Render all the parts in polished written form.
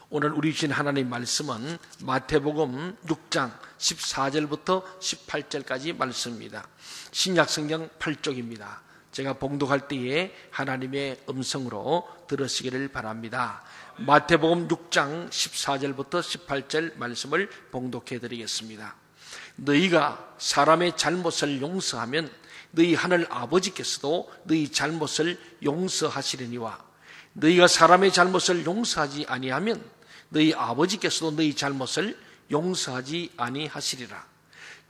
오늘 우리 주신 하나님 말씀은 마태복음 6장 14절부터 18절까지 말씀입니다. 신약성경 8쪽입니다. 제가 봉독할 때에 하나님의 음성으로 들으시기를 바랍니다. 마태복음 6장 14절부터 18절 말씀을 봉독해 드리겠습니다. 너희가 사람의 잘못을 용서하면 너희 하늘 아버지께서도 너희 잘못을 용서하시려니와 너희가 사람의 잘못을 용서하지 아니하면 너희 아버지께서도 너희 잘못을 용서하지 아니하시리라.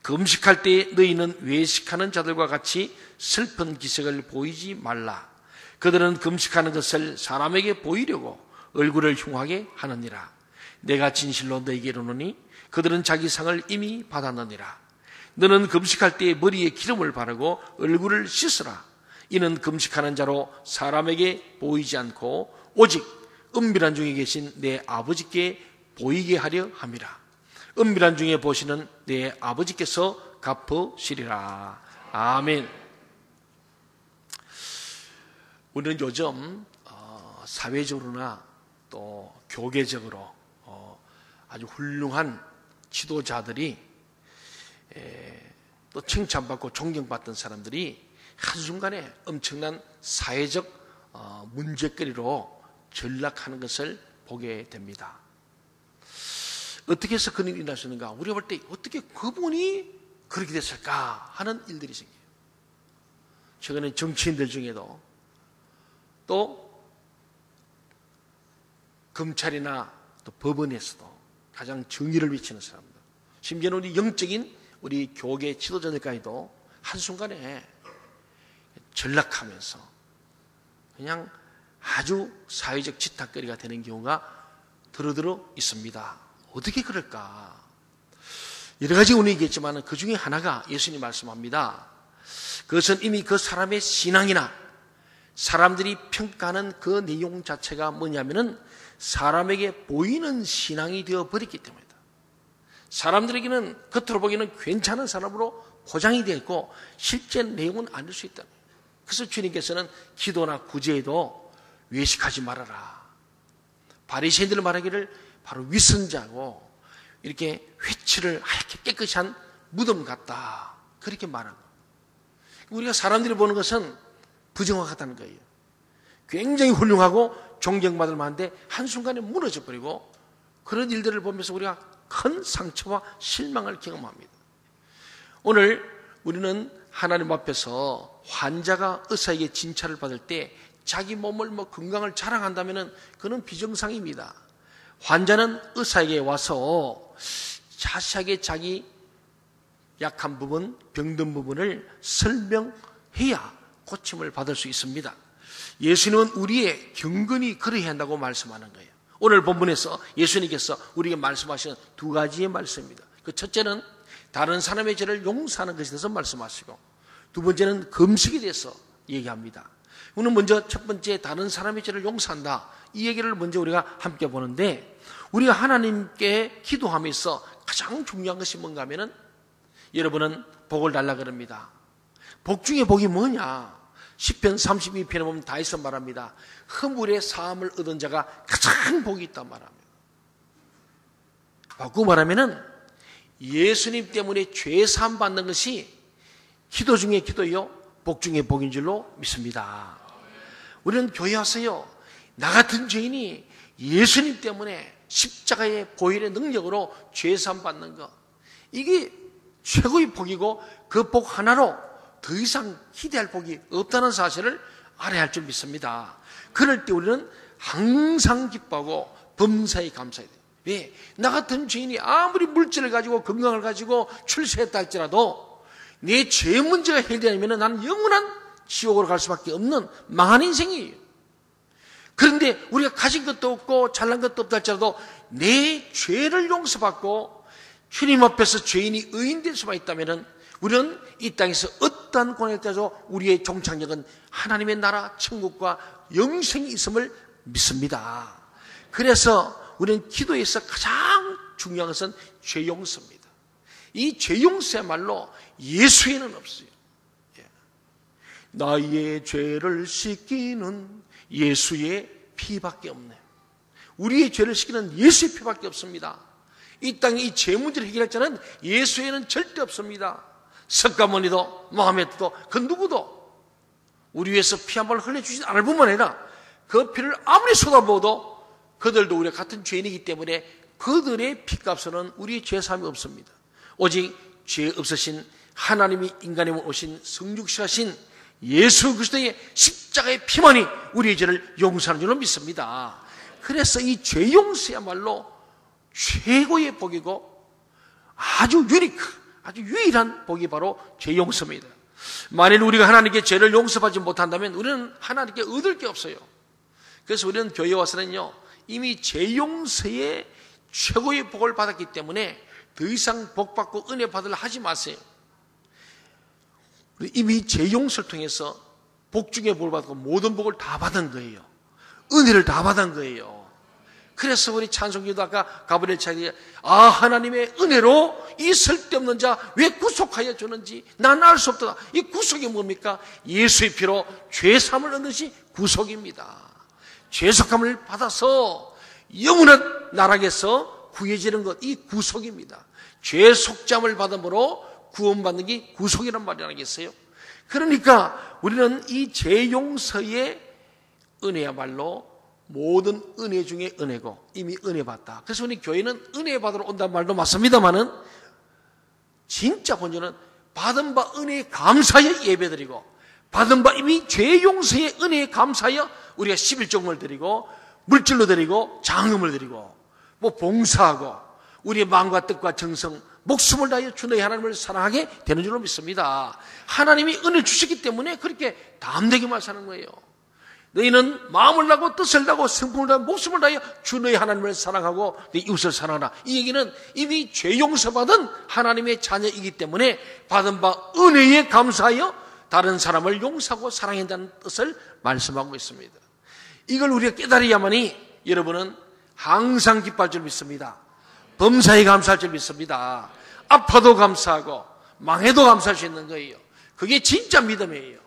금식할 때 너희는 외식하는 자들과 같이 슬픈 기색을 보이지 말라. 그들은 금식하는 것을 사람에게 보이려고 얼굴을 흉하게 하느니라. 내가 진실로 너희에게 이르노니 그들은 자기 상을 이미 받았느니라. 너는 금식할 때 머리에 기름을 바르고 얼굴을 씻으라. 이는 금식하는 자로 사람에게 보이지 않고 오직 은밀한 중에 계신 내 아버지께 보이게 하려 함이라. 은밀한 중에 보시는 내 아버지께서 갚으시리라. 아멘. 우리는 요즘 사회적으로나 또 교계적으로 아주 훌륭한 지도자들이 또 칭찬받고 존경받던 사람들이 한순간에 엄청난 사회적 문제거리로 전락하는 것을 보게 됩니다. 어떻게 해서 그런 일이 일어났는가? 우리가 볼 때 어떻게 그분이 그렇게 됐을까 하는 일들이 생겨요. 최근에 정치인들 중에도 또 검찰이나 또 법원에서도 가장 정의를 외치는 사람들, 심지어는 우리 영적인 우리 교계 지도자들까지도 한순간에 전락하면서 그냥 아주 사회적 지탄거리가 되는 경우가 드러들어 있습니다. 어떻게 그럴까? 여러 가지 원인이 있겠지만 그 중에 하나가 예수님이 말씀합니다. 그것은 이미 그 사람의 신앙이나 사람들이 평가하는 그 내용 자체가 뭐냐면은 사람에게 보이는 신앙이 되어버렸기 때문이다. 사람들에게는 겉으로 보기에는 괜찮은 사람으로 포장이 되어 있고 실제 내용은 아닐 수 있다. 그래서 주님께서는 기도나 구제에도 외식하지 말아라. 바리새인들 말하기를 바로 위선자고 이렇게 회치를 하얗게 깨끗이 한 무덤 같다. 그렇게 말하고 우리가 사람들이 보는 것은 부정확하다는 거예요. 굉장히 훌륭하고 존경받을 만한데 한순간에 무너져버리고 그런 일들을 보면서 우리가 큰 상처와 실망을 경험합니다. 오늘 우리는 하나님 앞에서 환자가 의사에게 진찰을 받을 때 자기 몸을 건강을 자랑한다면 그는 비정상입니다. 환자는 의사에게 와서 자세하게 자기 약한 부분, 병든 부분을 설명해야 고침을 받을 수 있습니다. 예수님은 우리의 경건이 그러해야 한다고 말씀하는 거예요. 오늘 본문에서 예수님께서 우리에게 말씀하시는 두 가지의 말씀입니다. 그 첫째는 다른 사람의 죄를 용서하는 것에 대해서 말씀하시고 두 번째는 금식에 대해서 얘기합니다. 오늘 먼저 첫 번째 다른 사람의 죄를 용서한다. 이 얘기를 먼저 우리가 함께 보는데 우리가 하나님께 기도하면서 가장 중요한 것이 뭔가 하면은 여러분은 복을 달라 그럽니다. 복 중에 복이 뭐냐? 시편 32편에 보면 다윗은 말합니다. 허물의 사함을 얻은 자가 가장 복이 있단 말합니다. 바꾸고 말하면은 예수님 때문에 죄 사함 받는 것이 기도 중에 기도요, 복 중에 복인 줄로 믿습니다. 우리는 교회 와서요, 나 같은 죄인이 예수님 때문에 십자가의 보혈의 능력으로 죄 사함 받는 것, 이게 최고의 복이고 그 복 하나로 더 이상 기대할 복이 없다는 사실을 알아야 할 줄 믿습니다. 그럴 때 우리는 항상 기뻐하고 범사에 감사해야 돼요. 왜? 나 같은 죄인이 아무리 물질을 가지고 건강을 가지고 출세했다 할지라도 내 죄 문제가 해결되면 나는 영원한 지옥으로 갈 수밖에 없는 망한 인생이에요. 그런데 우리가 가진 것도 없고 잘난 것도 없다 할지라도 내 죄를 용서받고 주님 앞에서 죄인이 의인될 수만 있다면 우리는 이 땅에서 어떠한 고난에 따라서 우리의 종착역은 하나님의 나라 천국과 영생이 있음을 믿습니다. 그래서 우리는 기도에서 가장 중요한 것은 죄 용서입니다. 이 죄 용서야말로 예수에는 없어요. 나의 죄를 씻기는 예수의 피밖에 없네. 우리의 죄를 씻기는 예수의 피밖에 없습니다. 이 땅에 이 죄 문제를 해결할 자는 예수에는 절대 없습니다. 석가모니도 모하메드도 그 누구도 우리 위해서 피 한 번 흘려주지 않을 뿐만 아니라 그 피를 아무리 쏟아부어도 그들도 우리가 같은 죄인이기 때문에 그들의 피값으로는 우리의 죄사함이 없습니다. 오직 죄 없으신 하나님이 인간에 오신 성육신하신 예수 그리스도의 십자가의 피만이 우리의 죄를 용서하는 줄로 믿습니다. 그래서 이 죄 용서야말로 최고의 복이고 아주 유일한 복이 바로 죄 용서입니다. 만일 우리가 하나님께 죄를 용서받지 못한다면 우리는 하나님께 얻을 게 없어요. 그래서 우리는 교회에 와서는요, 이미 죄 용서의 최고의 복을 받았기 때문에 더 이상 복 받고 은혜 받으려 하지 마세요. 이미 죄 용서를 통해서 복 중에 복을 받고 모든 복을 다 받은 거예요. 은혜를 다 받은 거예요. 그래서 우리 찬송기도 아까 가브리엘 차이 하나님의 은혜로 이 쓸데없는 자 왜 구속하여 주는지 나는 알 수 없다. 이 구속이 뭡니까? 예수의 피로 죄사함을 얻는 것이 구속입니다. 죄속함을 받아서 영원한 나락에서 구해지는 것, 이 구속입니다. 죄속잠을 받음으로 구원받는 게 구속이란 말이 아니겠어요? 그러니까 우리는 이 죄용서의 은혜야말로 모든 은혜 중에 은혜고 이미 은혜 받다. 그래서 우리 교회는 은혜 받으러 온다는 말도 맞습니다만은 진짜 본질은 받은 바 은혜에 감사하여 예배드리고 받은 바 이미 죄용서의 은혜에 감사하여 우리가 11종을 드리고 물질로 드리고 장음을 드리고 뭐 봉사하고 우리의 마음과 뜻과 정성 목숨을 다하여 주 너희 하나님을 사랑하게 되는 줄로 믿습니다. 하나님이 은혜를 주셨기 때문에 그렇게 담대기만 사는 거예요. 너희는 마음을 다하고 뜻을 다하고 성품을 다하고 목숨을 다하여 주 너희 하나님을 사랑하고 네 이웃을 사랑하라. 이 얘기는 이미 죄 용서받은 하나님의 자녀이기 때문에 받은 바 은혜에 감사하여 다른 사람을 용서하고 사랑해야 한다는 뜻을 말씀하고 있습니다. 이걸 우리가 깨달아야만이 여러분은 항상 기뻐할 줄 믿습니다. 범사에 감사할 줄 믿습니다. 아파도 감사하고 망해도 감사할 수 있는 거예요. 그게 진짜 믿음이에요.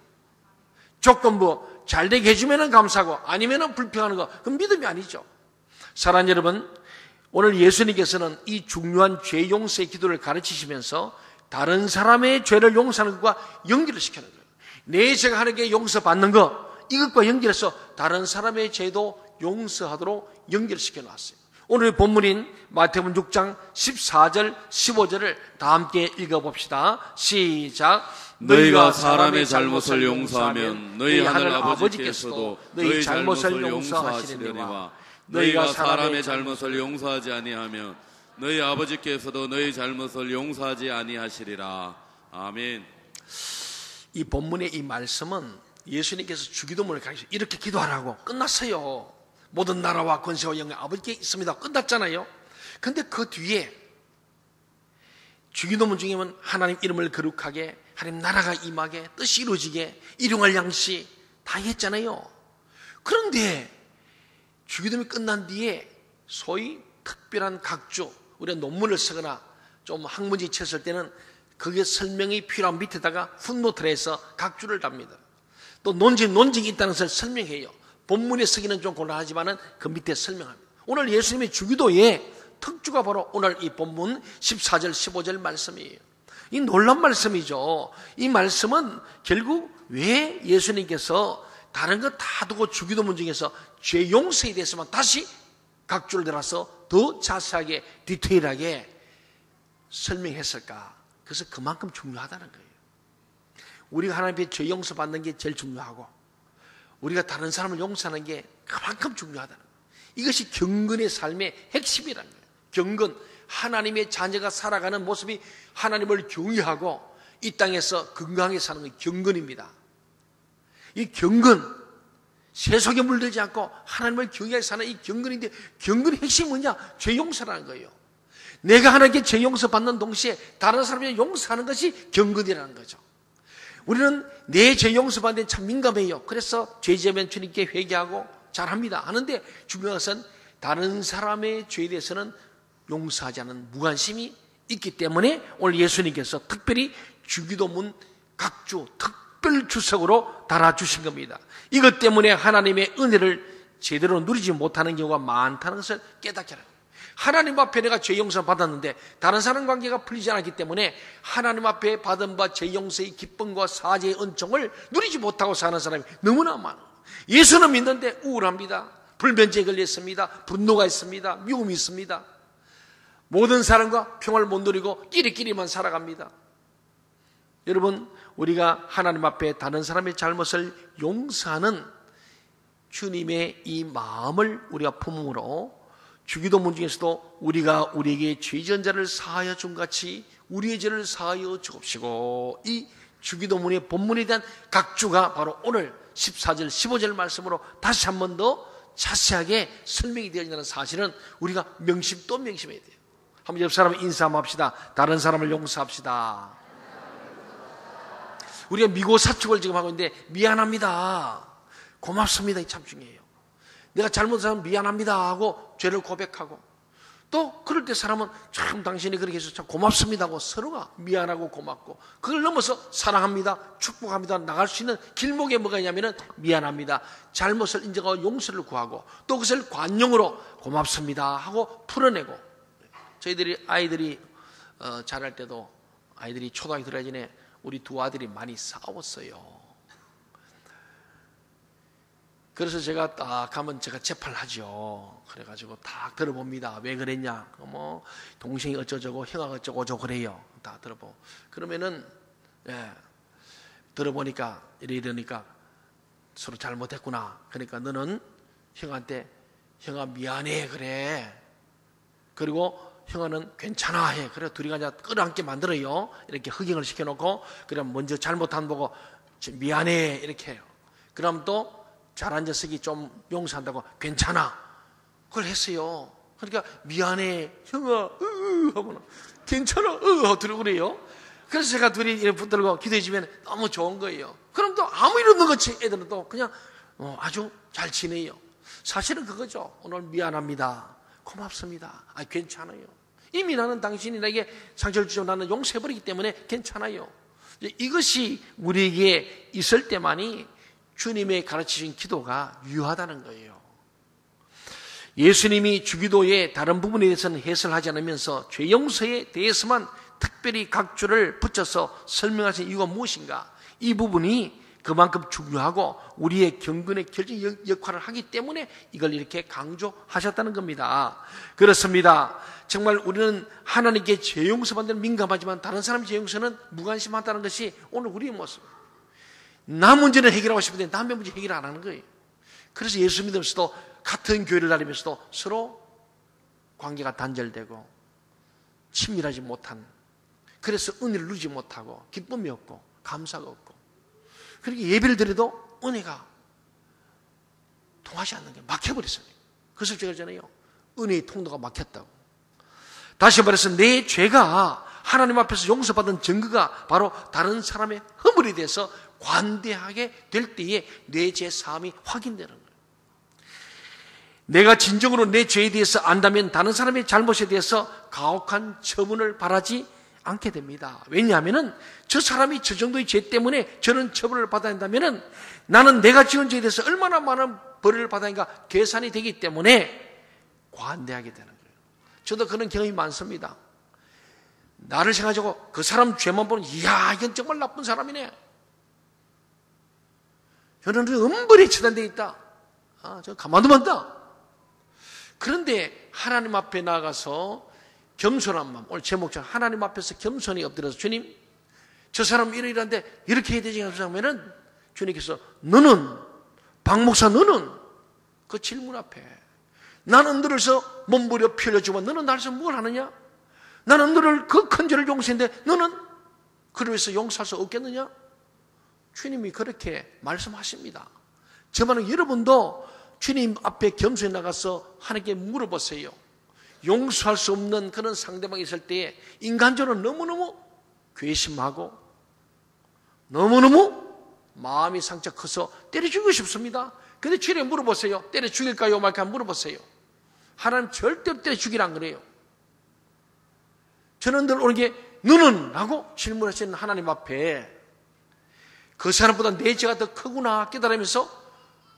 조건부 잘 되게 해주면 감사하고 아니면 불평하는 거, 그건 믿음이 아니죠. 사랑하는 여러분, 오늘 예수님께서는 이 중요한 죄 용서의 기도를 가르치시면서 다른 사람의 죄를 용서하는 것과 연결을 시키는 거예요. 내 죄가 하나님께 용서받는 것, 이것과 연결해서 다른 사람의 죄도 용서하도록 연결시켜 놨어요. 오늘 본문인 마태복음 6장 14절 15절을 다 함께 읽어봅시다. 시작. 너희가 사람의 잘못을 용서하면 너희 하늘 아버지께서도 너희 잘못을 용서하시리니와 너희가 사람의 잘못을 용서하지 아니하면 너희 아버지께서도 너희 잘못을 용서하지 아니하시리라. 아멘. 이 본문의 이 말씀은 예수님께서 주기도문을 가르쳐 이렇게 기도하라고 끝났어요. 모든 나라와 권세와 영광 아버지께 있습니다. 끝났잖아요. 근데 그 뒤에 주기도문 중에는 하나님 이름을 거룩하게, 하나님 나라가 임하게, 뜻이 이루어지게, 일용할 양식 다 했잖아요. 그런데 주기도문이 끝난 뒤에 소위 특별한 각주, 우리가 논문을 쓰거나 좀 학문지 쳤을 때는 그게 설명이 필요한 밑에다가 풋노트를 해서 각주를 답니다. 또 논증이 있다는 것을 설명해요. 본문에 쓰기는 좀 곤란하지만은 그 밑에 설명합니다. 오늘 예수님의 주기도의 특주가 바로 오늘 이 본문 14절 15절 말씀이에요. 이 놀라운 말씀이죠. 이 말씀은 결국 왜 예수님께서 다른 거 다 두고 주기도문 중에서 죄 용서에 대해서만 다시 각주를 들어서 더 자세하게 디테일하게 설명했을까? 그래서 그만큼 중요하다는 거예요. 우리가 하나님께 죄 용서 받는 게 제일 중요하고 우리가 다른 사람을 용서하는 게 그만큼 중요하다는 거예요. 이것이 경건의 삶의 핵심이라는 거예요. 경건, 하나님의 자녀가 살아가는 모습이 하나님을 경외하고 이 땅에서 건강하게 사는 게 경건입니다. 이 경건, 세속에 물들지 않고 하나님을 경외하게 사는 이 경건인데 경건의 핵심이 뭐냐? 죄 용서라는 거예요. 내가 하나님께 죄 용서 받는 동시에 다른 사람을 용서하는 것이 경건이라는 거죠. 우리는 내 죄 용서 받는 데 참 민감해요. 그래서 죄 지으면 주님께 회개하고 잘합니다. 하는데 중요한 것은 다른 사람의 죄에 대해서는 용서하지 않는 무관심이 있기 때문에 오늘 예수님께서 특별히 주기도문 각주 특별 주석으로 달아주신 겁니다. 이것 때문에 하나님의 은혜를 제대로 누리지 못하는 경우가 많다는 것을 깨닫게 하라. 하나님 앞에 내가 죄 용서 받았는데 다른 사람 관계가 풀리지 않았기 때문에 하나님 앞에 받은 바 죄 용서의 기쁨과 사죄의 은총을 누리지 못하고 사는 사람이 너무나 많아. 예수는 믿는데 우울합니다. 불면증에 걸렸습니다. 분노가 있습니다. 미움이 있습니다. 모든 사람과 평화를 못 누리고 끼리끼리만 살아갑니다. 여러분, 우리가 하나님 앞에 다른 사람의 잘못을 용서하는 주님의 이 마음을 우리가 품음으로 주기도문 중에서도 우리가 우리에게 죄 지은 자를 사하여 준 같이 우리의 죄를 사하여 주옵시고, 이 주기도문의 본문에 대한 각주가 바로 오늘 14절 15절 말씀으로 다시 한 번 더 자세하게 설명이 되어 있는 사실은 우리가 또 명심해야 돼요. 한번 옆 사람 인사 한번 합시다. 다른 사람을 용서합시다. 우리가 미고 사축을 지금 하고 있는데 미안합니다, 고맙습니다, 참 중요해요. 내가 잘못하면 미안합니다 하고 죄를 고백하고, 또 그럴 때 사람은 참 당신이 그렇게 해서 참 고맙습니다 하고 서로가 미안하고 고맙고, 그걸 넘어서 사랑합니다, 축복합니다 나갈 수 있는 길목에 뭐가 있냐면은 미안합니다, 잘못을 인정하고 용서를 구하고, 또 그것을 관용으로 고맙습니다 하고 풀어내고. 저희들이 아이들이 자랄 때도 아이들이 초등학교 들어가기 전에 우리 두 아들이 많이 싸웠어요. 그래서 제가 딱 가면 제가 재판을 하죠. 그래가지고 딱 들어봅니다. 왜 그랬냐? 뭐 동생이 어쩌저고 형아가 어쩌고저쩌고 그래요. 다 들어보고 그러면은 들어보니까 이러니까 서로 잘못했구나. 그러니까 너는 형한테 형아 미안해 그래. 그리고 형아는 괜찮아 해. 그래 둘이가 이제 끌어안게 만들어요. 이렇게 흑역을 시켜놓고 그럼 먼저 잘못한 보고 미안해 이렇게 해요. 그럼 또 잘한 녀석이 좀 용서한다고 괜찮아 그걸 했어요. 그러니까 미안해 형아 하고는 괜찮아 하고 들고 그래요. 그래서 제가 둘이 이렇게 붙들고 기도해 주면 너무 좋은 거예요. 그럼 또 아무 일 없는 것이 애들은 또 그냥 아주 잘 지내요. 사실은 그거죠. 오늘 미안합니다, 고맙습니다, 괜찮아요. 이미 나는 당신이 나에게 상처를 주죠, 나는 용서해버리기 때문에 괜찮아요. 이것이 우리에게 있을 때만이 주님의 가르치신 기도가 유효하다는 거예요. 예수님이 주기도의 다른 부분에 대해서는 해설하지 않으면서 죄 용서에 대해서만 특별히 각주를 붙여서 설명하신 이유가 무엇인가? 이 부분이 그만큼 중요하고 우리의 경건의 결정 역할을 하기 때문에 이걸 이렇게 강조하셨다는 겁니다. 그렇습니다. 정말 우리는 하나님께 죄 용서받는 민감하지만 다른 사람의 죄 용서는 무관심하다는 것이 오늘 우리의 모습. 나 문제는 해결하고 싶은데 남의 문제 해결 안 하는 거예요. 그래서 예수 믿으면서도 같은 교회를 다니면서도 서로 관계가 단절되고 친밀하지 못한, 그래서 은혜를 누리지 못하고 기쁨이 없고 감사가 없고, 그렇게 예배를 드려도 은혜가 통하지 않는 게 막혀버렸어요. 그래서 제가 그러잖아요, 은혜의 통로가 막혔다고. 다시 말해서 내 죄가 하나님 앞에서 용서받은 증거가 바로 다른 사람의 허물에 대해서 관대하게 될 때에 내 죄 사함이 확인되는 거예요. 내가 진정으로 내 죄에 대해서 안다면 다른 사람의 잘못에 대해서 가혹한 처분을 바라지 않게 됩니다. 왜냐하면 저 사람이 저 정도의 죄 때문에 저는 처분을 받아야 한다면 나는 내가 지은 죄에 대해서 얼마나 많은 벌을 받아야 하는가 계산이 되기 때문에 관대하게 되는 거예요. 저도 그런 경험이 많습니다. 나를 생각하고 그 사람 죄만 보면 이야 이건 정말 나쁜 사람이네. 저는 엄벌에 처단되어 있다. 저 가만두만다. 그런데 하나님 앞에 나가서 겸손한 마음, 오늘 제목처럼 하나님 앞에서 겸손히 엎드려서 주님, 저 사람 이러이러한데 이렇게 해야 되지 않으면 주님께서 너는 박 목사 너는 그 질문 앞에 나는 너를서 몸부려 피 흘려주면 너는 나를서 뭘 하느냐? 나는 너를 그 큰 죄를 용서했는데 너는 그를 위해서 용서할 수 없겠느냐? 주님이 그렇게 말씀하십니다. 저 말은 여러분도 주님 앞에 겸손히 나가서 하나님께 물어보세요. 용서할 수 없는 그런 상대방이 있을 때에 인간적으로 너무너무 괘씸하고 너무너무 마음이 상처 커서 때려 죽이고 싶습니다. 근데 주님께 물어보세요. 때려 죽일까요 말까 물어보세요. 하나님 절대 때려 죽이란 그래요. 저는 늘 오는 게 너는? 라고 질문하시는 하나님 앞에 그 사람보다 내 죄가 더 크구나 깨달으면서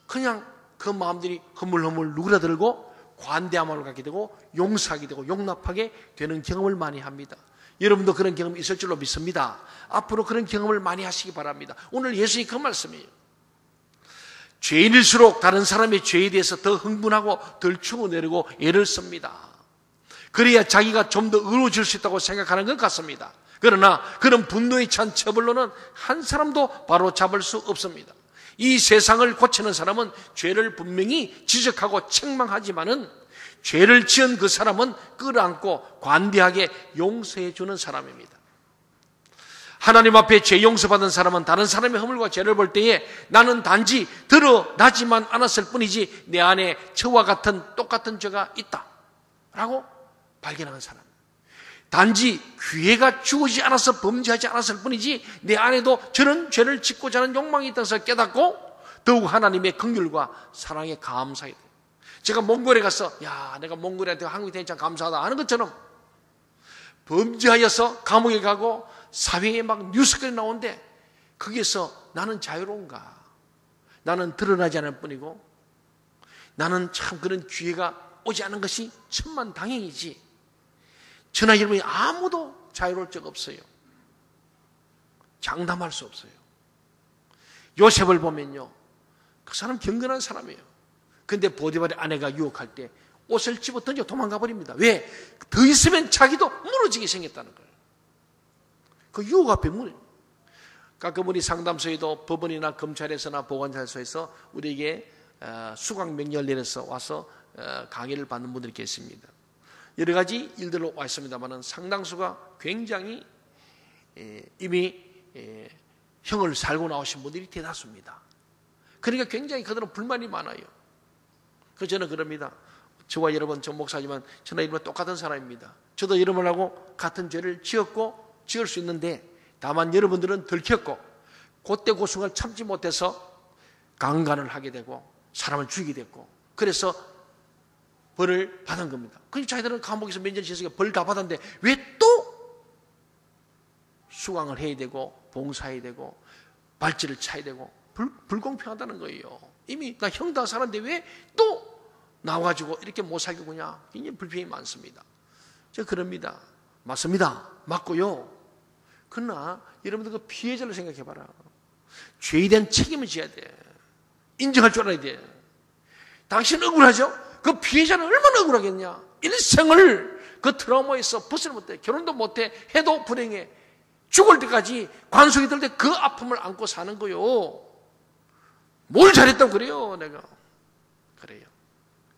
그냥 그 마음들이 허물허물 누그러들고 관대함을 갖게 되고 용서하게 되고 용납하게 되는 경험을 많이 합니다. 여러분도 그런 경험이 있을 줄로 믿습니다. 앞으로 그런 경험을 많이 하시기 바랍니다. 오늘 예수님이 그 말씀이에요. 죄인일수록 다른 사람의 죄에 대해서 더 흥분하고 덜 추구내리고 애를 씁니다. 그래야 자기가 좀 더 의로워질 수 있다고 생각하는 것 같습니다. 그러나 그런 분노에 찬 처벌로는 한 사람도 바로 잡을 수 없습니다. 이 세상을 고치는 사람은 죄를 분명히 지적하고 책망하지만은 죄를 지은 그 사람은 끌어안고 관대하게 용서해 주는 사람입니다. 하나님 앞에 죄 용서받은 사람은 다른 사람의 허물과 죄를 볼 때에 나는 단지 드러나지만 않았을 뿐이지 내 안에 저와 같은 똑같은 죄가 있다 라고 발견하는 사람. 단지 기회가 주어지지 않아서 범죄하지 않았을 뿐이지 내 안에도 저런 죄를 짓고자 하는 욕망이 있다는 것을 깨닫고 더욱 하나님의 긍휼과 사랑에 감사해야 돼요. 제가 몽골에 가서 내가 몽골한테 한국에 대해 참 감사하다 하는 것처럼 범죄하여서 감옥에 가고 사회에 막 뉴스까지 나오는데 거기에서 나는 자유로운가? 나는 드러나지 않을 뿐이고 나는 참 그런 기회가 오지 않은 것이 천만다행이지. 저나 여러분이 아무도 자유로울 적 없어요. 장담할 수 없어요. 요셉을 보면요, 그 사람 경건한 사람이에요. 근데 보디발의 아내가 유혹할 때 옷을 집어 던져 도망가 버립니다. 왜? 더 있으면 자기도 무너지게 생겼다는 거예요. 그 유혹 앞에 무너져요. 가끔 우리 상담소에도 법원이나 검찰에서나 보건사소에서 우리에게 수강 명령을 내려서 와서 강의를 받는 분들이 계십니다. 여러 가지 일들로 와 있습니다만 상당수가 굉장히 이미 형을 살고 나오신 분들이 대다수입니다. 그러니까 굉장히 그들은 불만이 많아요. 그래서 저는 그럽니다. 저와 여러분, 저 목사지만 저나 여러분 똑같은 사람입니다. 저도 여러분하고 같은 죄를 지었고 지을 수 있는데 다만 여러분들은 들켰고 그때 그 순간을 참지 못해서 강간을 하게 되고 사람을 죽이게 됐고 그래서 벌을 받은 겁니다. 그럼 자기들은 감옥에서 몇 년 지었으니까 벌 다 받았는데 왜 또 수강을 해야 되고 봉사해야 되고 발찌를 차야 되고 불공평하다는 거예요. 이미 나 형 다 살았는데 왜 또 나와가지고 이렇게 못 살겠구냐. 굉장히 불평이 많습니다. 저 그럽니다. 맞습니다. 맞고요. 그러나 여러분들 그 피해자를 생각해봐라. 죄에 대한 책임을 져야 돼. 인정할 줄 알아야 돼. 당신은 억울하죠? 그 피해자는 얼마나 억울하겠냐. 일생을 그 트라우마에서 벗어나 못해. 결혼도 못해. 해도 불행해. 죽을 때까지 관속이 들 때 그 아픔을 안고 사는 거요. 뭘 잘했다고 그래요, 내가. 그래요.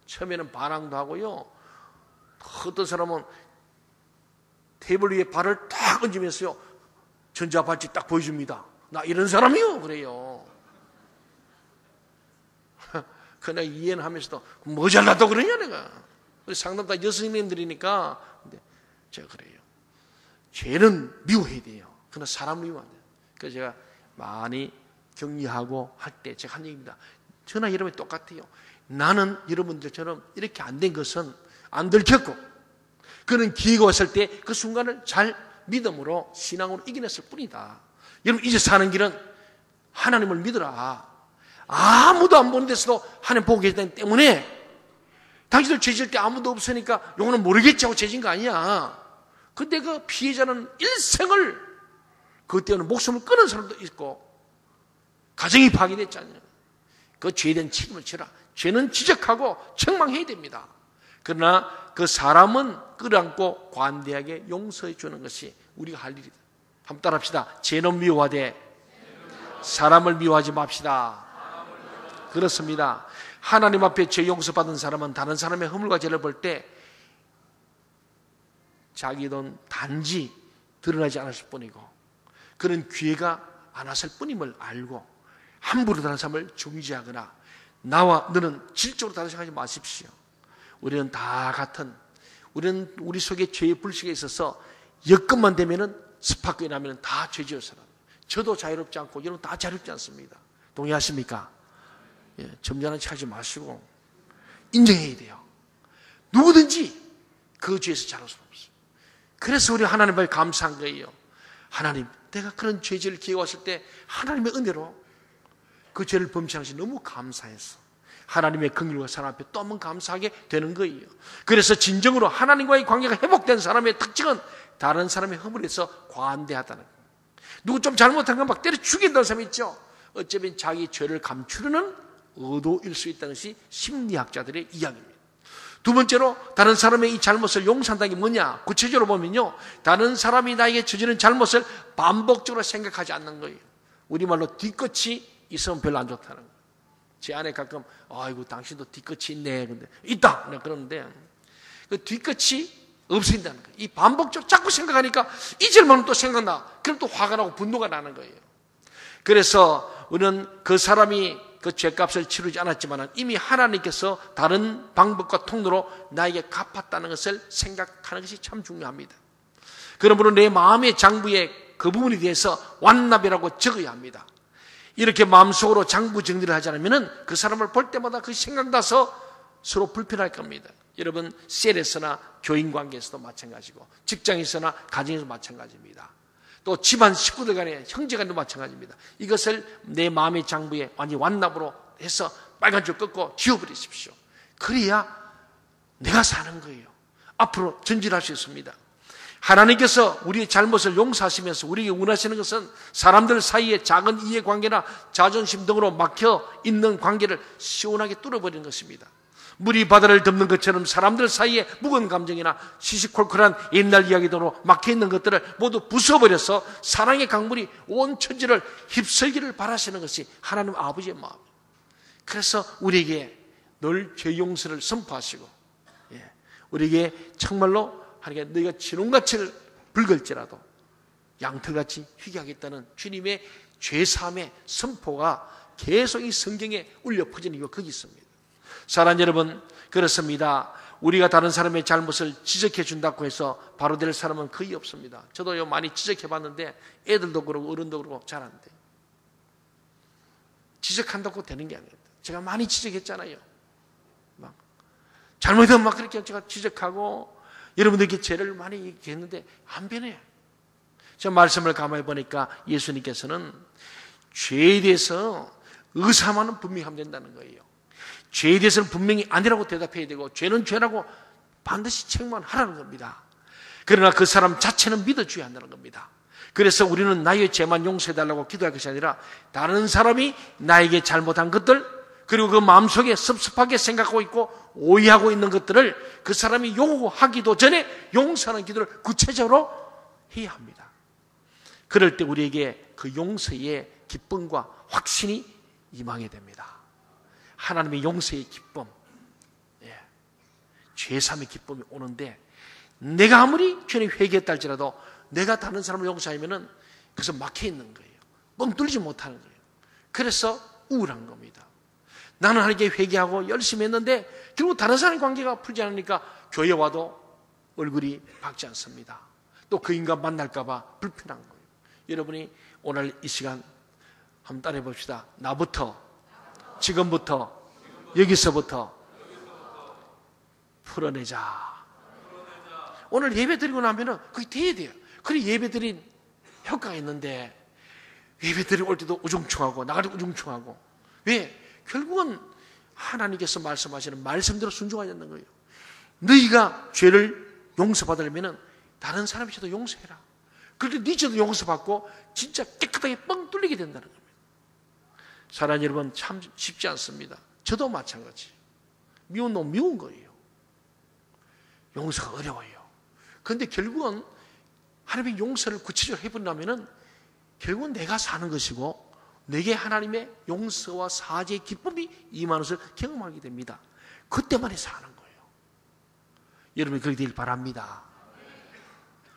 처음에는 반항도 하고요. 어떤 사람은 테이블 위에 발을 딱 얹으면서요. 전자발찌 딱 보여줍니다. 나 이런 사람이요. 그래요. 그러나 이해는 하면서도 뭐 잘났다고 그러냐 내가. 우리 상담 다 여성님들이니까. 근데 제가 그래요. 죄는 미워해야 돼요. 그러나 사람을 미워해야 돼요. 그래서 제가 많이 격려하고 할 때 제가 한 얘기입니다. 저나 여러분이 똑같아요. 나는 여러분들처럼 이렇게 안 된 것은 안 들켰고 그는 기회가 왔을 때 그 순간을 잘 믿음으로 신앙으로 이겨냈을 뿐이다. 여러분 이제 사는 길은 하나님을 믿으라. 아무도 안 보는 데서도 하나님 보고 계시기 때문에 당신들 죄질 때 아무도 없으니까 요거는 모르겠지 하고 죄진 거 아니야. 근데 그 피해자는 일생을 그것 때문에 목숨을 끊은 사람도 있고 가정이 파괴됐잖아요. 그 죄에 대한 책임을 져라. 죄는 지적하고 책망해야 됩니다. 그러나 그 사람은 끌어안고 관대하게 용서해 주는 것이 우리가 할 일이다. 한번 따라합시다. 죄는 미워하되 사람을 미워하지 맙시다. 그렇습니다. 하나님 앞에 죄 용서받은 사람은 다른 사람의 허물과 죄를 볼 때 자기 돈 단지 드러나지 않았을 뿐이고 그런 기회가 안 왔을 뿐임을 알고 함부로 다른 사람을 중지하거나 나와 너는 질적으로 다른 생각하지 마십시오. 우리는 다 같은 우리는 우리 속에 죄의 불식에 있어서 여건만 되면은 스파크에 나면은 다 죄지을 사람. 저도 자유롭지 않고 여러분 다 자유롭지 않습니다. 동의하십니까? 예, 점잖은 척 하지 마시고 인정해야 돼요. 누구든지 그 죄에서 자랄 수 없어요. 그래서 우리 하나님 앞에 감사한 거예요. 하나님, 내가 그런 죄질을 기회 왔을 때 하나님의 은혜로 그 죄를 범치는 것이 너무 감사했어. 하나님의 긍휼과 사랑 앞에 또 한 번 감사하게 되는 거예요. 그래서 진정으로 하나님과의 관계가 회복된 사람의 특징은 다른 사람의 허물에서 관대하다는 거예요. 누구 좀 잘못한 건 막 때려 죽인다는 사람이 있죠. 어쩌면 자기 죄를 감추려는 의도일 수 있다는 것이 심리학자들의 이야기입니다. 두 번째로 다른 사람의 이 잘못을 용서한다는 게 뭐냐? 구체적으로 보면요, 다른 사람이 나에게 저지른 잘못을 반복적으로 생각하지 않는 거예요. 우리말로 뒤끝이 있으면 별로 안 좋다는 거예요. 제 아내 가끔 아이고 당신도 뒤끝이 있네, 근데 있다 그러는데 그 뒤끝이 없어진다는 거예요. 이 반복적으로 자꾸 생각하니까 잊을만은 또 생각나. 그럼 또 화가 나고 분노가 나는 거예요. 그래서 우리는 그 사람이 그 죄값을 치르지 않았지만 이미 하나님께서 다른 방법과 통로로 나에게 갚았다는 것을 생각하는 것이 참 중요합니다. 그러므로 내 마음의 장부에 그 부분에 대해서 완납이라고 적어야 합니다. 이렇게 마음속으로 장부 정리를 하지 않으면 그 사람을 볼 때마다 그 생각나서 서로 불편할 겁니다. 여러분, 셀에서나 교인 관계에서도 마찬가지고 직장에서나 가정에서 마찬가지입니다. 또 집안 식구들 간에 형제 간에도 마찬가지입니다. 이것을 내 마음의 장부에 완전히 완납으로 해서 빨간 줄 꺾고 지워버리십시오. 그래야 내가 사는 거예요. 앞으로 전진할 수 있습니다. 하나님께서 우리의 잘못을 용서하시면서 우리에게 원하시는 것은 사람들 사이에 작은 이해관계나 자존심 등으로 막혀 있는 관계를 시원하게 뚫어버리는 것입니다. 물이 바다를 덮는 것처럼 사람들 사이에 묵은 감정이나 시시콜콜한 옛날 이야기 등으로 막혀있는 것들을 모두 부숴버려서 사랑의 강물이 온 천지를 휩쓸기를 바라시는 것이 하나님 아버지의 마음이에요. 그래서 우리에게 늘 죄 용서를 선포하시고, 우리에게 정말로 하나님께 너희가 지롱같이 붉을지라도 양털같이 희게 하겠다는 주님의 죄사함의 선포가 계속 이 성경에 울려 퍼지는 이유가 거기 있습니다. 사랑하는 여러분, 그렇습니다. 우리가 다른 사람의 잘못을 지적해 준다고 해서 바로 될 사람은 거의 없습니다. 저도요 많이 지적해 봤는데 애들도 그러고 어른도 그러고 잘 안 돼요. 지적한다고 되는 게 아닙니다. 제가 많이 지적했잖아요. 막 잘못하면 막 그렇게 제가 지적하고 여러분들에게 죄를 많이 했는데 안 변해요. 저 말씀을 가만히 보니까 예수님께서는 죄에 대해서 의사만은 분명히 하면 된다는 거예요. 죄에 대해서는 분명히 아니라고 대답해야 되고 죄는 죄라고 반드시 책망하라는 겁니다. 그러나 그 사람 자체는 믿어줘야 한다는 겁니다. 그래서 우리는 나의 죄만 용서해달라고 기도할 것이 아니라 다른 사람이 나에게 잘못한 것들, 그리고 그 마음속에 섭섭하게 생각하고 있고 오해하고 있는 것들을 그 사람이 요구하기도 전에 용서하는 기도를 구체적으로 해야 합니다. 그럴 때 우리에게 그 용서의 기쁨과 확신이 임하게 됩니다. 하나님의 용서의 기쁨, 죄사함의 기쁨이 오는데, 내가 아무리 죄를 회개했다 할지라도 내가 다른 사람을 용서하면은 그래서 막혀 있는 거예요. 뻥 뚫리지 못하는 거예요. 그래서 우울한 겁니다. 나는 하나님께 회개하고 열심히 했는데 결국 다른 사람의 관계가 풀지 않으니까 교회 와도 얼굴이 밝지 않습니다. 또 그 인간 만날까 봐 불편한 거예요. 여러분이 오늘 이 시간 한번 따라해 봅시다. 나부터, 지금부터, 여기서부터 풀어내자. 오늘 예배 드리고 나면은 그게 돼야 돼요. 그래 예배 드린 효과가 있는데, 예배 드리고 올 때도 우중충하고 나갈 때 우중충하고. 왜? 결국은 하나님께서 말씀하시는 말씀대로 순종하지 않는 거예요. 너희가 죄를 용서받으려면 다른 사람이 죄도 용서해라. 그렇게 네 죄도 용서받고 진짜 깨끗하게 뻥 뚫리게 된다는 겁니다. 사랑하는 여러분, 참 쉽지 않습니다. 저도 마찬가지. 미운 놈 미운 거예요. 용서가 어려워요. 그런데 결국은 하나님의 용서를 구체적으로 해본다면 결국은 내가 사는 것이고 내게 하나님의 용서와 사죄의 기쁨이 임하는 것을 경험하게 됩니다. 그때만이 사는 거예요. 여러분이 그렇게 되길 바랍니다.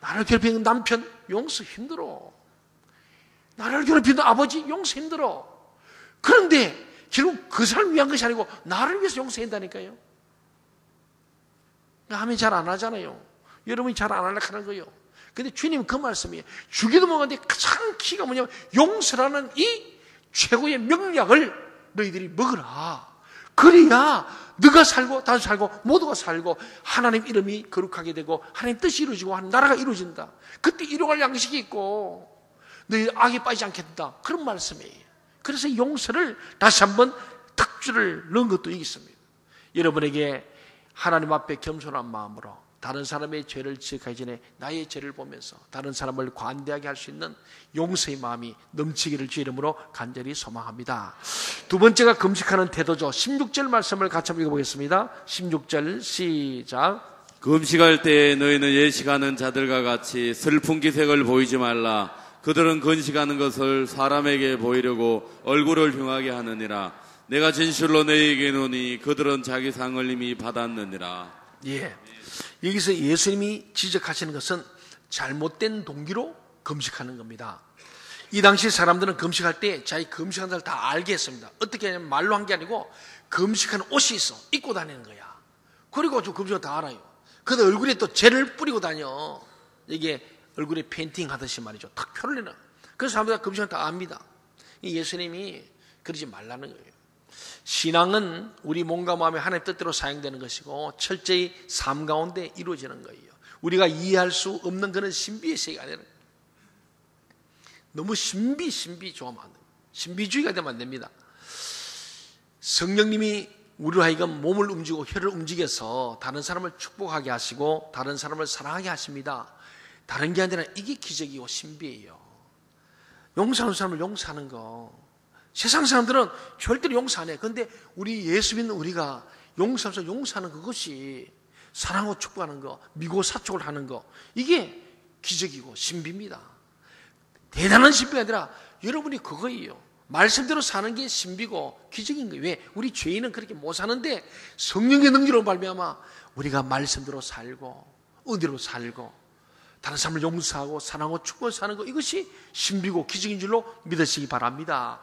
나를 괴롭히는 남편 용서 힘들어. 나를 괴롭히는 아버지 용서 힘들어. 그런데 결국 그 사람을 위한 것이 아니고 나를 위해서 용서한다니까요. 하면 잘 안 하잖아요. 여러분이 잘 안 하려고 하는 거예요. 근데 주님은 그 말씀이에요. 주기도 먹었는데 가장 키가 뭐냐면 용서라는 이 최고의 명약을 너희들이 먹으라. 그래야 너가 살고 나도 살고 모두가 살고 하나님 이름이 거룩하게 되고 하나님 뜻이 이루어지고 하나님 나라가 이루어진다. 그때 이루어갈 양식이 있고 너희 악에 빠지지 않겠다. 그런 말씀이에요. 그래서 용서를 다시 한번 탁 삭주를 넣은 것도 있습니다. 여러분에게 하나님 앞에 겸손한 마음으로 다른 사람의 죄를 지적하기 전에 나의 죄를 보면서 다른 사람을 관대하게 할 수 있는 용서의 마음이 넘치기를 주 이름으로 간절히 소망합니다. 두 번째가 금식하는 태도죠. 16절 말씀을 같이 한번 읽어보겠습니다. 16절 시작. 금식할 때 너희는 예식하는 자들과 같이 슬픈 기색을 보이지 말라. 그들은 금식하는 것을 사람에게 보이려고 얼굴을 흉하게 하느니라. 내가 진실로 너희에게 이르노니 그들은 자기 상을 이미 받았느니라. 예. 여기서 예수님이 지적하시는 것은 잘못된 동기로 금식하는 겁니다. 이 당시 사람들은 금식할 때 자기 금식하는 사람을 다 알게 했습니다. 어떻게 하냐면 말로 한 게 아니고 금식하는 옷이 있어. 입고 다니는 거야. 그리고 저 금식을 다 알아요. 근데 얼굴에 또 젤을 뿌리고 다녀. 이게 얼굴에 페인팅 하듯이 말이죠. 탁 표를 내는. 그래서 사람들이 금식을 다 압니다. 예수님이 그러지 말라는 거예요. 신앙은 우리 몸과 마음이 하나님의 뜻대로 사용되는 것이고 철저히 삶 가운데 이루어지는 거예요. 우리가 이해할 수 없는 그런 신비의 세계가 아니라 너무 신비 좋아하면 안 됩니다. 신비주의가 되면 안 됩니다. 성령님이 우리로 하여금 몸을 움직이고 혀를 움직여서 다른 사람을 축복하게 하시고 다른 사람을 사랑하게 하십니다. 다른 게 아니라 이게 기적이고 신비예요. 용서하는 사람을 용서하는 거. 세상 사람들은 절대로 용서 안 해. 그런데 우리 예수 믿는 우리가 용서하면서 용서하는 그것이 사랑하고 축복하는 거, 미고 사축을 하는 거, 이게 기적이고 신비입니다. 대단한 신비가 아니라 여러분이 그거예요. 말씀대로 사는 게 신비고 기적인 거예요. 왜? 우리 죄인은 그렇게 못 사는데 성령의 능력으로 말미암아 우리가 말씀대로 살고 은혜로 살고 다른 사람을 용서하고 사랑하고 축복을 사는 것, 이것이 신비고 기적인 줄로 믿으시기 바랍니다.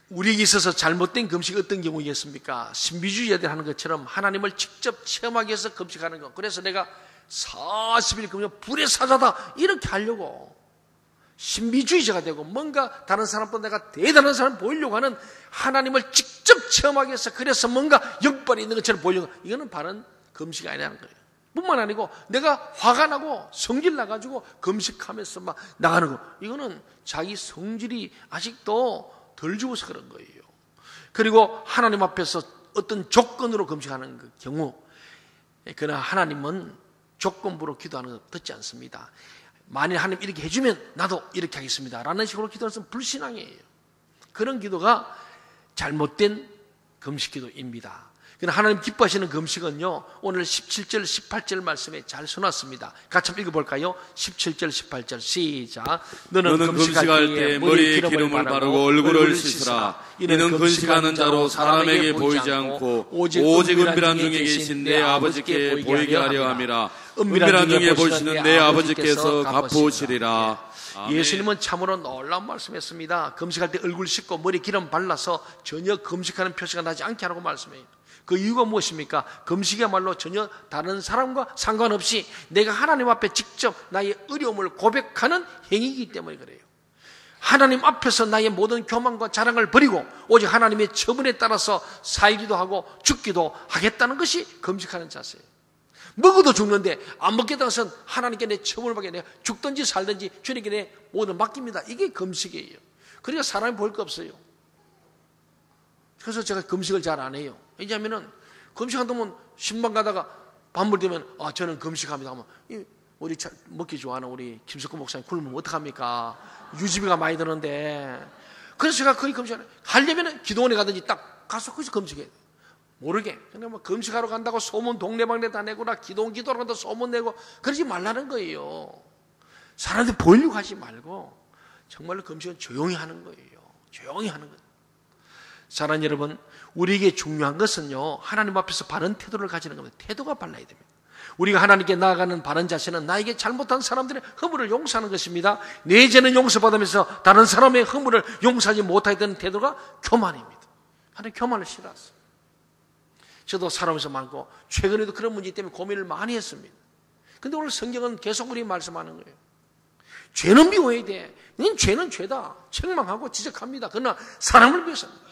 우리에게 있어서 잘못된 금식이 어떤 경우이겠습니까? 신비주의자들 하는 것처럼 하나님을 직접 체험하기 위해서 금식하는 것. 그래서 내가 40일 금식 불의 사자다 이렇게 하려고 신비주의자가 되고 뭔가 다른 사람보다 내가 대단한 사람을 보이려고 하는, 하나님을 직접 체험하기 위해서 그래서 뭔가 역발이 있는 것처럼 보이려고, 이거는 바른 금식이 아니라는 거예요. 뿐만 아니고 내가 화가 나고 성질 나가지고 금식하면서 막 나가는 거, 이거는 자기 성질이 아직도 덜 죽어서 그런 거예요. 그리고 하나님 앞에서 어떤 조건으로 금식하는 그 경우, 그러나 하나님은 조건부로 기도하는 거 듣지 않습니다. 만일 하나님 이렇게 해주면 나도 이렇게 하겠습니다 라는 식으로 기도하는 것은 불신앙이에요. 그런 기도가 잘못된 금식 기도입니다. 그러나 하나님 기뻐하시는 금식은요, 오늘 17절 18절 말씀에 잘 써놨습니다. 같이 한번 읽어볼까요? 17절 18절 시작. 너는 금식할 때 머리에 기름을 바르고 얼굴을 씻으라. 이는 금식하는 자로 사람에게 보이지 않고 오직 은밀한 중에 계신 내 아버지께 보이게 하려 함이라. 은밀한 중에 보시는 내 아버지께서 갚으시리라. 예수님은 참으로 놀라운 말씀했습니다. 금식할 때 얼굴 씻고 머리 기름 발라서 전혀 금식하는 표시가 나지 않게 하라고 말씀해요. 그 이유가 무엇입니까? 금식이야말로 전혀 다른 사람과 상관없이 내가 하나님 앞에 직접 나의 어려움을 고백하는 행위이기 때문에 그래요. 하나님 앞에서 나의 모든 교만과 자랑을 버리고 오직 하나님의 처분에 따라서 살기도 하고 죽기도 하겠다는 것이 금식하는 자세예요. 먹어도 죽는데 안 먹겠다는 것은 하나님께 내 처분을 받게, 내가 죽든지 살든지 주님께 내 모든 맡깁니다. 이게 금식이에요. 그러니까 사람이 볼 거 없어요. 그래서 제가 금식을 잘 안 해요. 왜냐하면 금식한다면 신방 가다가 밤물 되면 저는 금식합니다 하면 우리 먹기 좋아하는 우리 김석구 목사님 굶으면 어떡합니까? 유지비가 많이 드는데. 그래서 제가 거의 금식을 하려면 기도원에 가든지 딱 가서 거기서 금식해야 돼요. 모르게. 그냥 뭐 금식하러 간다고 소문 동네방네 다 내고 나 기도하러 간다고 소문 내고 그러지 말라는 거예요. 사람들 보이려고 하지 말고 정말로 금식은 조용히 하는 거예요. 조용히 하는 거예요. 사랑하는 여러분, 우리에게 중요한 것은요, 하나님 앞에서 바른 태도를 가지는 겁니다. 태도가 발라야 됩니다. 우리가 하나님께 나아가는 바른 자세는 나에게 잘못한 사람들의 허물을 용서하는 것입니다. 내 죄는 용서받으면서 다른 사람의 허물을 용서하지 못하게 되는 태도가 교만입니다. 하나님 교만을 싫어하세요. 저도 살아오면서 많고 최근에도 그런 문제 때문에 고민을 많이 했습니다. 근데 오늘 성경은 계속 우리 말씀하는 거예요. 죄는 미워해야 돼. 죄는 죄다. 책망하고 지적합니다. 그러나 사람을 위해서입니다.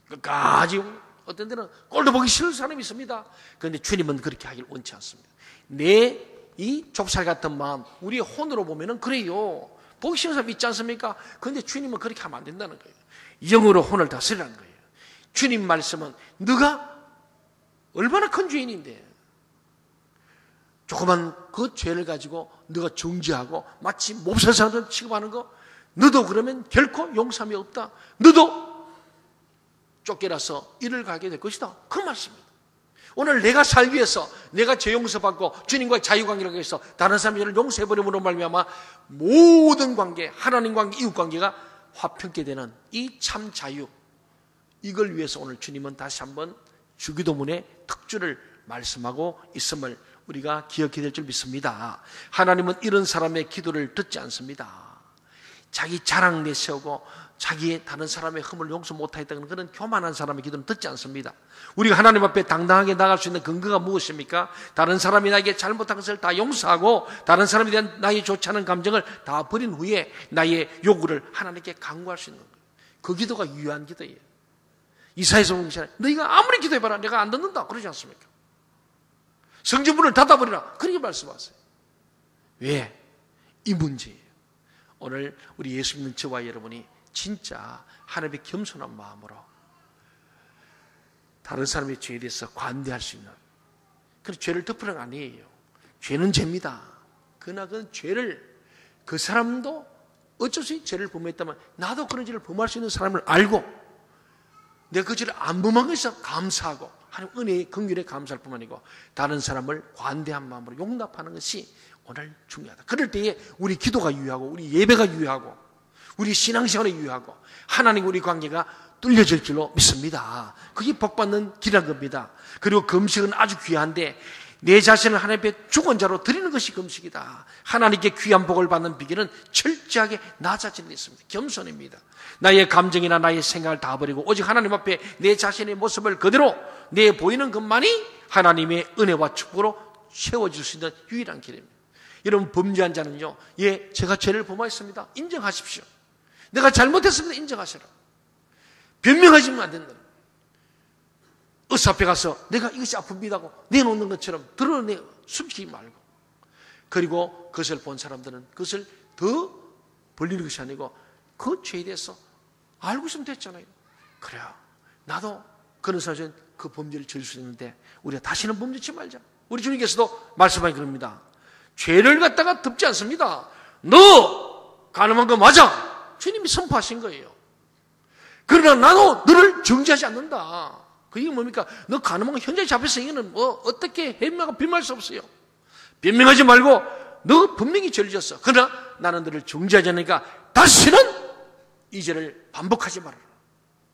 끝까지 어떤 데는 꼴도 보기 싫은 사람이 있습니다. 그런데 주님은 그렇게 하길 원치 않습니다. 내 이 좁쌀 같은 마음, 우리의 혼으로 보면은 그래요. 보기 싫은 사람 있지 않습니까? 그런데 주님은 그렇게 하면 안 된다는 거예요. 영으로 혼을 다스리라는 거예요. 주님 말씀은 너가 얼마나 큰 죄인인데 조그만 그 죄를 가지고 너가 정죄하고 마치 몹살 사람을 취급하는 거, 너도 그러면 결코 용서함이 없다. 너도 쫓겨나서 일을 가게 될 것이다. 그 말씀입니다. 오늘 내가 살기 위해서 내가 죄 용서받고 주님과의 자유관계를 위해서 다른 사람을 용서해버림으로 말미암아 모든 관계, 하나님 관계, 이웃 관계가 화평케 되는 이 참 자유, 이걸 위해서 오늘 주님은 다시 한번 주기도문의 특주를 말씀하고 있음을 우리가 기억해야 될 줄 믿습니다. 하나님은 이런 사람의 기도를 듣지 않습니다. 자기 자랑 내세우고 자기의 다른 사람의 흠을 용서 못하겠다는 그런 교만한 사람의 기도는 듣지 않습니다. 우리가 하나님 앞에 당당하게 나갈 수 있는 근거가 무엇입니까? 다른 사람이 나에게 잘못한 것을 다 용서하고 다른 사람에 대한 나의 좋지 않은 감정을 다 버린 후에 나의 요구를 하나님께 강구할 수 있는 거예요. 그 기도가 유효한 기도예요. 이사야서 보면 너희가 아무리 기도해봐라 내가 안 듣는다 그러지 않습니까? 성전문을 닫아버리라 그렇게 말씀하세요. 왜? 이 문제예요. 오늘 우리 예수 믿는 저와 여러분이 진짜 하나님의 겸손한 마음으로 다른 사람의 죄에 대해서 관대할 수 있는, 그런 죄를 덮으는 거 아니에요. 죄는 죄입니다. 그러나 그 죄를, 그 사람도 어쩔 수 없이 죄를 범했다면 나도 그런 죄를 범할 수 있는 사람을 알고 내가 그 죄를 안 범한 것에서 감사하고 하나님 은혜의 긍휼에 감사할 뿐만 아니고 다른 사람을 관대한 마음으로 용납하는 것이 오늘 중요하다. 그럴 때에 우리 기도가 유효하고 우리 예배가 유효하고 우리 신앙생활이 유효하고 하나님과 우리 관계가 뚫려질 줄로 믿습니다. 그게 복받는 길이라는 겁니다. 그리고 금식은 아주 귀한데 내 자신을 하나님 앞에 죽은 자로 드리는 것이 금식이다. 하나님께 귀한 복을 받는 비결은 철저하게 나 자신에 있습니다. 겸손입니다. 나의 감정이나 나의 생각을 다 버리고 오직 하나님 앞에 내 자신의 모습을 그대로 내 보이는 것만이 하나님의 은혜와 축복으로 채워질 수 있는 유일한 길입니다. 여러분, 범죄한 자는요, 예, 제가 죄를 범하였습니다. 인정하십시오. 내가 잘못했습니다. 인정하시라. 변명하시면 안 된다. 의사 앞에 가서 내가 이것이 아픕니다고 내놓는 것처럼 드러내 숨기지 말고, 그리고 그것을 본 사람들은 그것을 더 벌리는 것이 아니고 그 죄에 대해서 알고 있으면 됐잖아요. 그래요. 나도 그런 사람은 그 범죄를 저질 수 있는데 우리가 다시는 범죄치 말자. 우리 주님께서도 말씀하기 그럽니다. 죄를 갖다가 덮지 않습니다. 너 가늠한 거 맞아. 주님이 선포하신 거예요. 그러나 나도 너를 정죄하지 않는다. 그 이게 뭡니까? 너 가늠한 거 현재 잡혀서 이거는 뭐 어떻게 변명하고 변명할 수 없어요. 변명하지 말고 너 분명히 죄를 졌어. 그러나 나는 너를 정죄하지 않으니까 다시는 이 죄를 반복하지 말아라.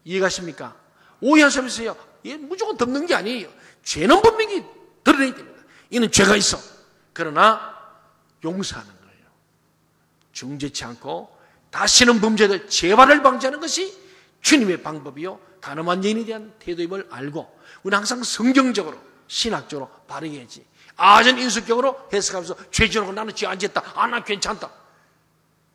이해가십니까? 오해한 사람이 있어요. 얘 무조건 덮는 게 아니에요. 죄는 분명히 드러내야 됩니다. 이는 죄가 있어. 그러나 용서하는 거예요. 정죄치 않고 다시는 범죄를 재발을 방지하는 것이 주님의 방법이요, 가늠한 여인에 대한 태도임을 알고 우리는 항상 성경적으로 신학적으로 바르게 해야지. 아전 인수격으로 해석하면서 죄지어놓고 나는 죄 안 짓다. 아, 나 괜찮다.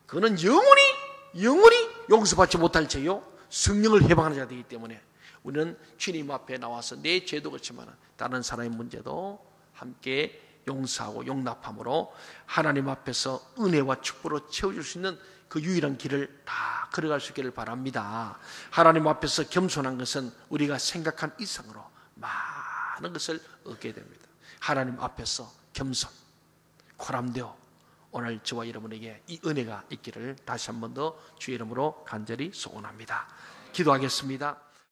그거는 영원히 용서받지 못할 죄요, 성령을 해방하는 자가 되기 때문에 우리는 주님 앞에 나와서 내 죄도 그렇지만 다른 사람의 문제도 함께 용서하고 용납함으로 하나님 앞에서 은혜와 축복으로 채워줄 수 있는 그 유일한 길을 다 걸어갈 수 있기를 바랍니다. 하나님 앞에서 겸손한 것은 우리가 생각한 이상으로 많은 것을 얻게 됩니다. 하나님 앞에서 겸손, 고람되어 오늘 저와 여러분에게 이 은혜가 있기를 다시 한 번 더 주의 이름으로 간절히 소원합니다. 기도하겠습니다.